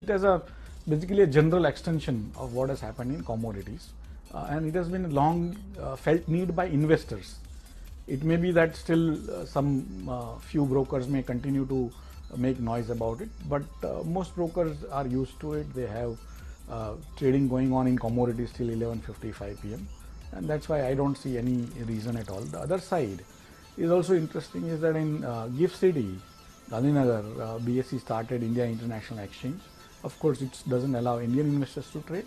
It has a basically a general extension of what has happened in commodities, and it has been a long felt need by investors. It may be that still some few brokers may continue to make noise about it, but most brokers are used to it. They have trading going on in commodities till 11:55 p.m. and that's why I don't see any reason at all. The other side is also interesting is that in GIFT City, Gandhinagar, BSE started India International Exchange. Of course, it doesn't allow Indian investors to trade,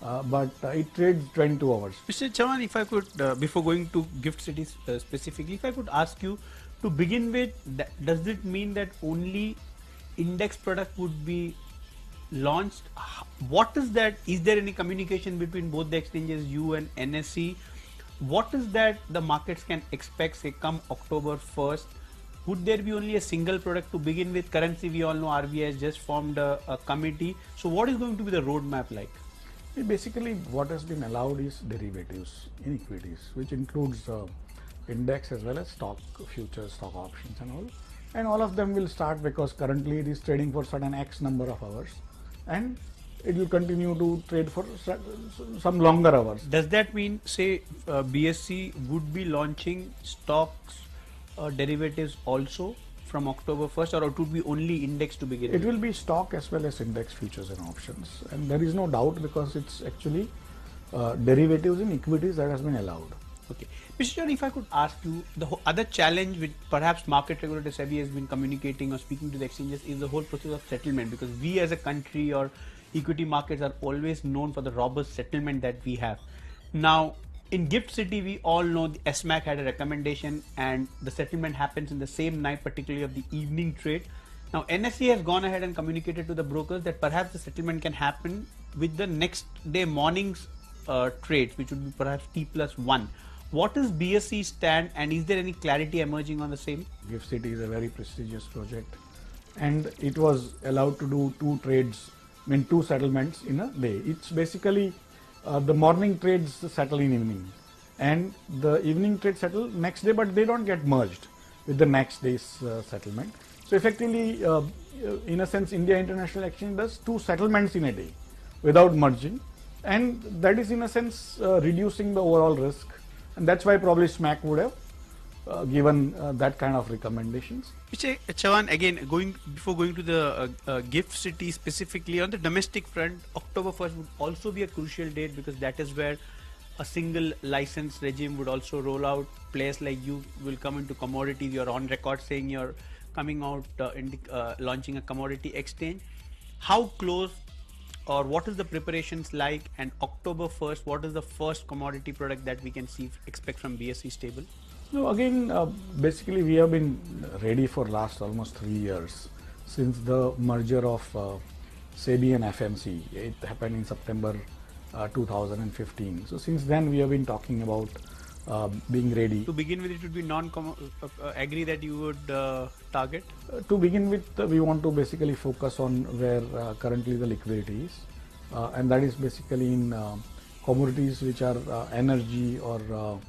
but it trades 22 hours. Mr. Chauhan, if I could, before going to GIFT City specifically, if I could ask you to begin with, does it mean that only index product would be launched? What is that? Is there any communication between both the exchanges, you and NSE? What is that the markets can expect, say, come October 1st? Would there be only a single product to begin with? Currently, we all know RBI has just formed a committee. So what is going to be the roadmap like? Basically, what has been allowed is derivatives in equities, which includes index as well as stock futures, stock options and all. And all of them will start because currently it is trading for certain X number of hours and it will continue to trade for some longer hours. Does that mean, say, BSE would be launching stocks derivatives also from October 1st, or it would be only index to begin with? It will be stock as well as index futures and options, and there is no doubt because it's actually derivatives in equities that has been allowed. Okay. Mr. Chauhan, if I could ask you, the other challenge which perhaps market regulator SEBI has been communicating or speaking to the exchanges is the whole process of settlement, because we as a country or equity markets are always known for the robust settlement that we have. Now, in GIFT City, we all know the SMAC had a recommendation and the settlement happens in the same night, particularly of the evening trade. Now, NSE has gone ahead and communicated to the brokers that perhaps the settlement can happen with the next day morning's trades, which would be perhaps T+1. What is BSE's stand and is there any clarity emerging on the same? GIFT City is a very prestigious project and it was allowed to do two settlements in a day. It's basically the morning trades settle in evening and the evening trades settle next day, but they don't get merged with the next day's settlement. So effectively, in a sense, India International Exchange does two settlements in a day without merging, and that is in a sense reducing the overall risk, and that's why probably SMAC would have given that kind of recommendations. Mr. Chauhan, again, before going to the GIFT City specifically, on the domestic front, October 1st would also be a crucial date because that is where a single license regime would also roll out. Players like you will come into commodities. You're on record saying you're coming out launching a commodity exchange. How close or what is the preparations like? And October 1st, what is the first commodity product that we can expect from BSE stable? No, again, basically we have been ready for last almost 3 years since the merger of SEBI and FMC. It happened in September 2015. So since then we have been talking about being ready. To begin with, it would be agree that you would target? To begin with, we want to basically focus on where currently the liquidity is, and that is basically in commodities which are energy or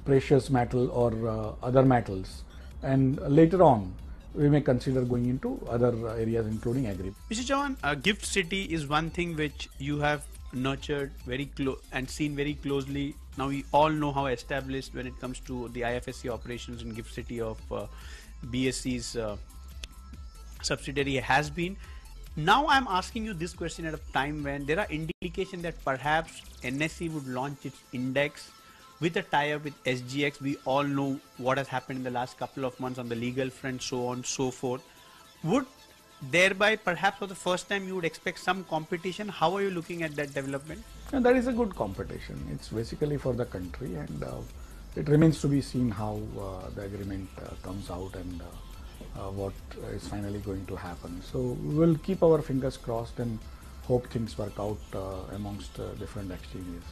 precious metal or other metals, and later on we may consider going into other areas including agri. Mr. Chauhan, GIFT City is one thing which you have nurtured very close and seen very closely. Now we all know how established when it comes to the IFSC operations in GIFT City of BSE's subsidiary has been. Now I'm asking you this question at a time when there are indications that perhaps NSE would launch its index with a tie-up with SGX. We all know what has happened in the last couple of months on the legal front, so on, so forth. Would thereby, perhaps for the first time, you would expect some competition? How are you looking at that development? And that is a good competition. It's basically for the country, and it remains to be seen how the agreement comes out and what is finally going to happen. So we will keep our fingers crossed and hope things work out amongst different exchanges.